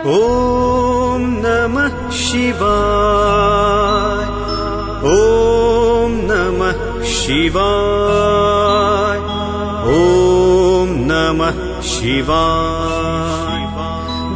ॐ नमः शिवाय। ॐ नमः शिवाय। ॐ नमः शिवाय।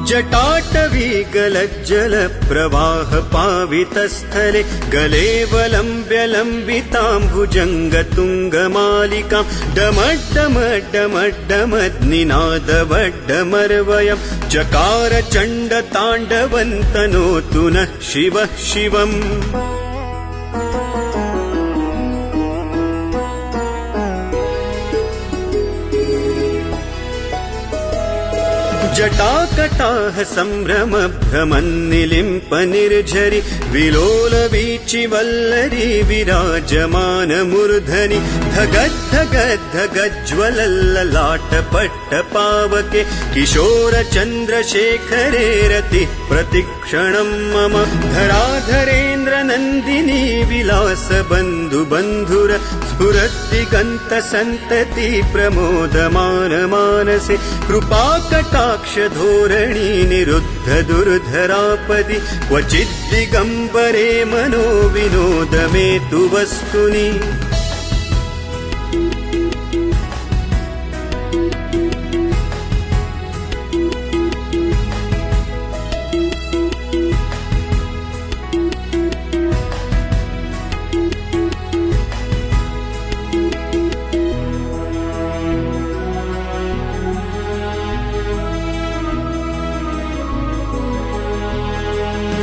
जटाटवी गलज्जल प्रवाह पावितस्थले गलेवलम्ब्य लम्बिताम्बुजङ्गतुङ्गमालिकां डमड्डमड्डमड्डमद्निनादवड्डमर्वयं चकार चण्डताण्डवन्तनोतु नः शिवः शिवम्। जटाकटाह सम्भ्रम भ्रमन्निलिम्प निर्झरि विलोल वीचि वल्लरी विराजमान मूर्धनि धगद्धगद्धगज्ज्वलल्ललाट पट्ट पावके किशोर चन्द्रशेखरे रतिः प्रतिक्षणं मम धराधरेन्द्र नन्दिनी विलास बन्धु बन्धुर स्फुरद्दिगन्त सन्तति प्रमोदमान मानसे कृपाकटाक्ष धोरणी निरुद्ध दुर्धरापदि क्वचिद्दिगम्बरे मनो विनोद मे तु वस्तुनि।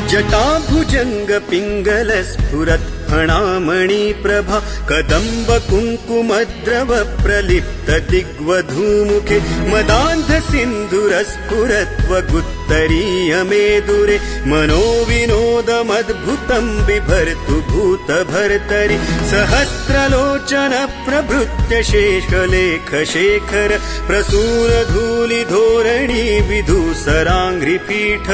जटाभुजंग पिंगल स्फुरत् फणामणि प्रभा कदम्ब कुङ्कुमद्रव प्रलिप्त दिग्वधूमुखे मदान्ध सिन्धुर स्फुरत्वगुत्तरीय मेदुरे मनो विनोदमद्भुतं बिभर्तु भूत भर्तरि सहस्रलोचन प्रभृत्य शेषलेख शेखर प्रसूर धूलि धोरणी विधूसराङ्घ्रिपीठ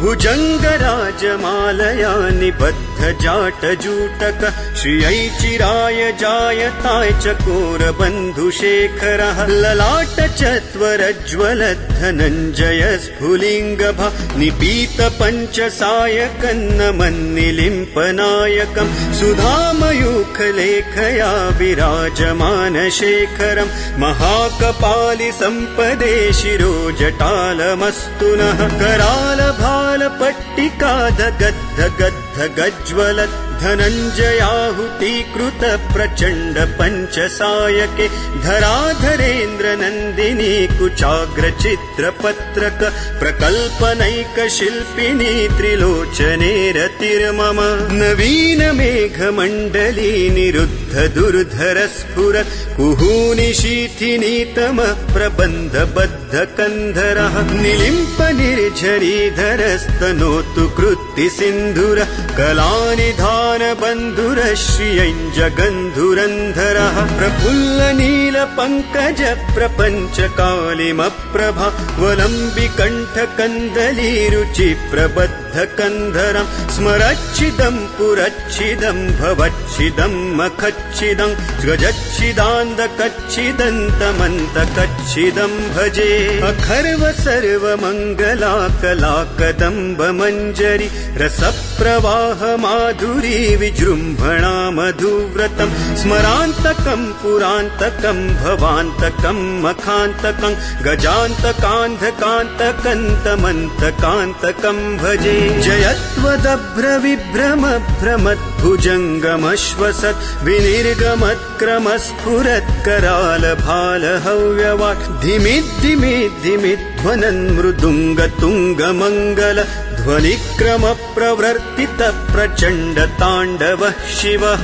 भुजङ्गराजमालया निबद्ध जाटजूटक श्रियै चिराय जायताय चकोर बन्धुशेखरः ललाट चत्वरज्ज्वल धनञ्जय स्फुलिङ्गभा निपीत पञ्चसायकन्नमन्निलिम्पनायकं सुधामयूखलेखया विराजमान शेखरं महाकपालि सम्पदे शिरो जटालमस्तु नः कराल भाल पट्टिका धगद्ध गद्ध गज्ज्वलत् धनञ्जयाहुतीकृत प्रचण्ड पञ्चसायके धराधरेन्द्र नन्दिनी कुचाग्र चित्रपत्रक प्रकल्पनैक शिल्पिनी त्रिलोचने रतिर्मम नवीन मेघमण्डली निरुद्ध दुर्धर स्फुरत् कुहूनि शीथिनीतम प्रबन्ध बद्ध कन्धरः निलिम्प निर्झरीधरस्तनोतु कृत्ति सिन्धुर कलानि बन्धुर श्रियञ्ज गन्धुरन्धरः प्रफुल्ल नील पङ्कज प्रपञ्च कालिमप्रभा वलम्बि कण्ठ कन्दली रुचि प्रबद्ध कन्धरं स्मरच्छिदं पुरच्छिदं भवच्छिदं मखच्छिदं गजच्छिदान्द कच्छिदन्तमन्त कच्छिदं भजे अखर्व सर्वमङ्गला कला कदम्ब मञ्जरी रसप्रवाह माधुरी विजृम्भणा मधुव्रतं स्मरान्तकं पुरान्तकं भवान्तकं मखान्तकं गजान्तकान्धकान्तकन्तमन्तकान्तकं भजे जयत्वदभ्र विभ्रम भ्रमद्भुजङ्गमश्वसत् विनिर्गमत्क्रमस्फुरत् कराल भाल हव्यवाट् धिमिद्धिमिद्धिमिध्वनन् मृदुङ्गतुङ्गमङ्गल ध्वनिक्रम प्रवर्तित प्रचण्ड ताण्डवः शिवः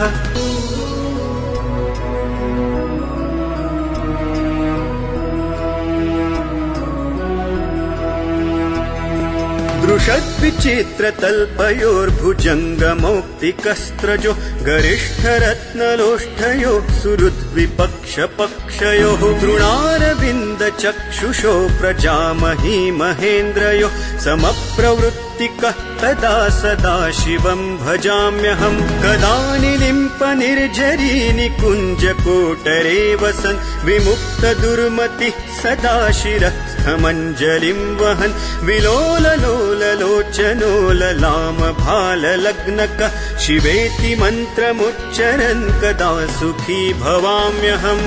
दृशद्विचित्रतल्पयोर्भुजङ्गमौक्तिकस्त्रजो गरिष्ठरत्नलोष्ठयो सुहृद्विपक्षपक्षयोः तृणारविन्दचक्षुषो प्रजामही महेन्द्रयो समप्रवृत्तिकः तदा सदा शिवं भजाम्यहं कदा निलिम्प निर्झरी निकुञ्जकोटरे वसन् विमुक्त दुर्मतिः सदा शिरः रस्थमञ्जलिं वहन् विलोललोललोचनो ललामभाललग्नकः शिवेति मन्त्रमुच्चरन् कदा सुखी भवाम्यहम्।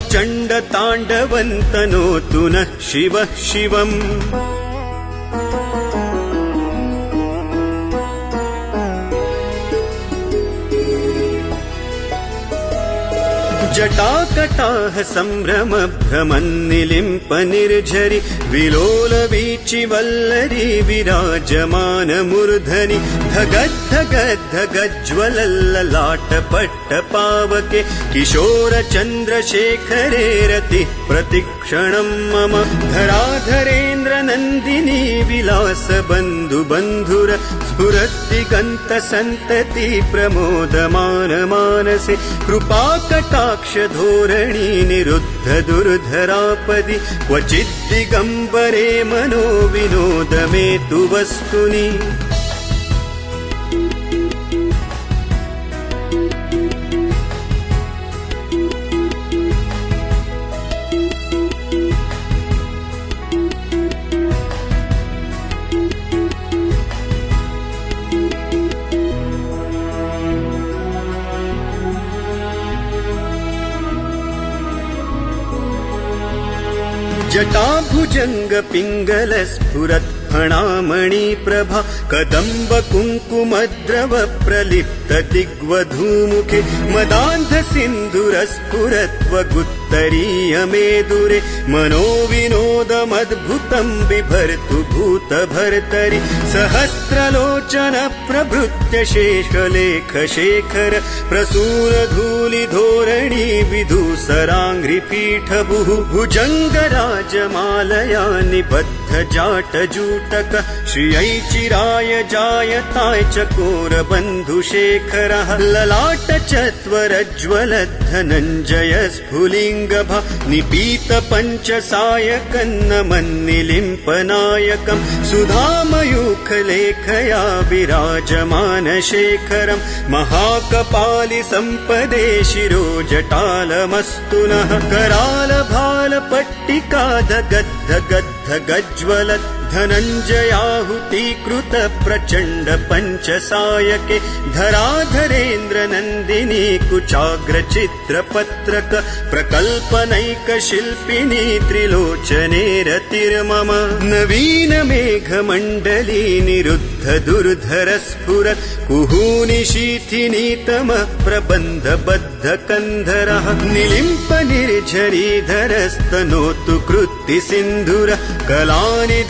चण्डताण्डवन्तनोतु नः शिवः शिवम्। जटाकटाह सम्भ्रम भ्रमन्निलिम्प निर्झरि विलोलवीचिवल्लरी विराजमानमूर्धनि धगद्धगद्धगज्ज्वलल्ललाटपट्टपावके किशोरचन्द्रशेखरे रतिः प्रतिक्षणं मम धराधरेन्द्रनन्दिनी विलासबन्धुबन्धुर स्फुरद्दिगन्तसन्तति प्रमोदमानमानसे कृपाकटाक्षधोरणी निरुद्ध दुर्धरापदि क्वचिद्दिगम्बरे मनो विनोदमे तु वस्तुनि। जटाभुजंग पिंगल स्फुरत् फणामणि प्रभा कदम्ब कुङ्कुमद्रव प्रलिप्त दिग्वधूमुखे मदान्ध सिन्धुर स्फुरत्वगुत्तरीय मेदुरे मनो विनोदमद्भुतं बिभर्तु भूत भर्तरि सहस्रलोचन प्रभृत्य शेषलेख शेखर प्रसूर धूलि धोरणी विधूसराङ्घ्रिपीठ भुजङ्गराजमालया निबद्ध जाटजूटक श्रियै चिराय जायताय चकोर बन्धुशेखरः ललाट चत्वरज्ज्वल धनञ्जय स्फुलिङ्गभा निपीत पञ्चसायकन्नमन्निलिम्पनायकम् सुधामयूखलेखया विराजमानशेखरम् महाकपालि सम्पदे शिरो जटालमस्तु नः करालभालपट्टिका गज्ज्वल धनञ्जयाहुतीकृत प्रचण्ड पञ्चसायके धराधरेन्द्र नन्दिनी कुचाग्रचित्रपत्रक प्रकल्पनैक शिल्पिनी त्रिलोचने रतिर्मम नवीन मेघमण्डली निरुद्ध दुर्धर स्फुरत् कुहूनि शीथिनीतम प्रबन्ध बद्ध कन्धरः निलिम्प निर्झरीधरस्तनोतु कृत्ति सिन्धुर कलानि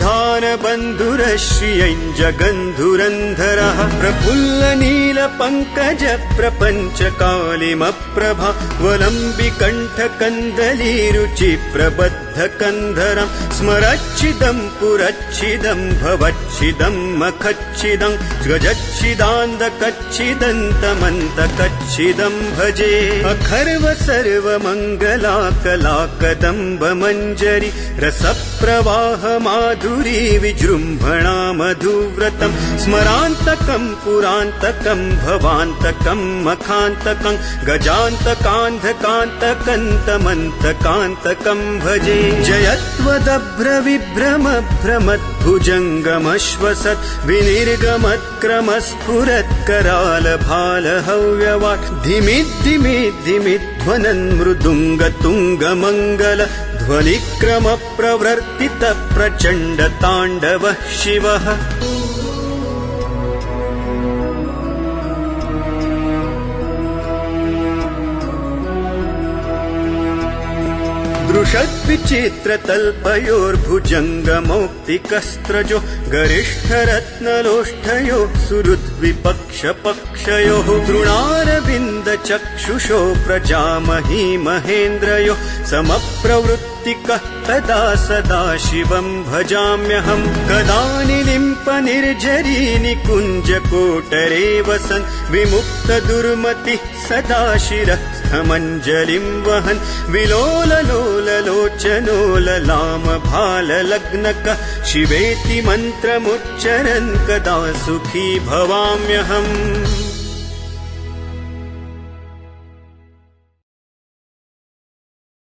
बन्धुर श्रियञ्जगन्धुरन्धरः प्रफुल्ल नील पङ्कज प्रपञ्च कालिमप्रभा वलम्बिकण्ठ कन्दली रुचि प्रबद्ध कन्धरम् स्मरच्छिदं पुरच्छिदं भवच्छिदं मखच्छिदं गजच्छिदान्दकच्छिदन्तमन्तकच्छिदं भजे अखर्व सर्वमङ्गला कला कदम्ब मञ्जरी रसप्रवाह माधुरी विजृम्भणा मधुव्रतं स्मरान्तकं पुरान्तकं भवान्तकं मखान्तकं गजान्तकान्धकान्तकन्तमन्तकान्तकं भजे जयत्वदभ्रविभ्रम भ्रमद्भुजङ्गमश्वसत् विनिर्गमत्क्रमस्फुरत् करालभालहव्यवाट् धिमिद्धिमिद्धिमिध्वनन् मृदुङ्गतुङ्गमङ्गल ध्वनिक्रम प्रवर्तित प्रचण्ड ताण्डवः शिवः दृशद्विचित्रतल्पयोर्भुजङ्गमौक्तिकस्त्रजो गरिष्ठरत्नलोष्ठयो सुहृद्विपक्षपक्षयोः तृणारविन्दचक्षुषो प्रजामही महेन्द्रयो समप्रवृत्तिकः तदा सदा शिवं भजाम्यहम् कदानिलिम्प निर्झरी निकुञ्जकोटरे वसन् विमुक्तदुर्मतिः सदा शिरस्थमञ्जलिं वहन् विलोललोललोचनो ललामभाललग्नकः शिवेति मन्त्रमुच्चरन् कदा सुखी भवाम्यहम्।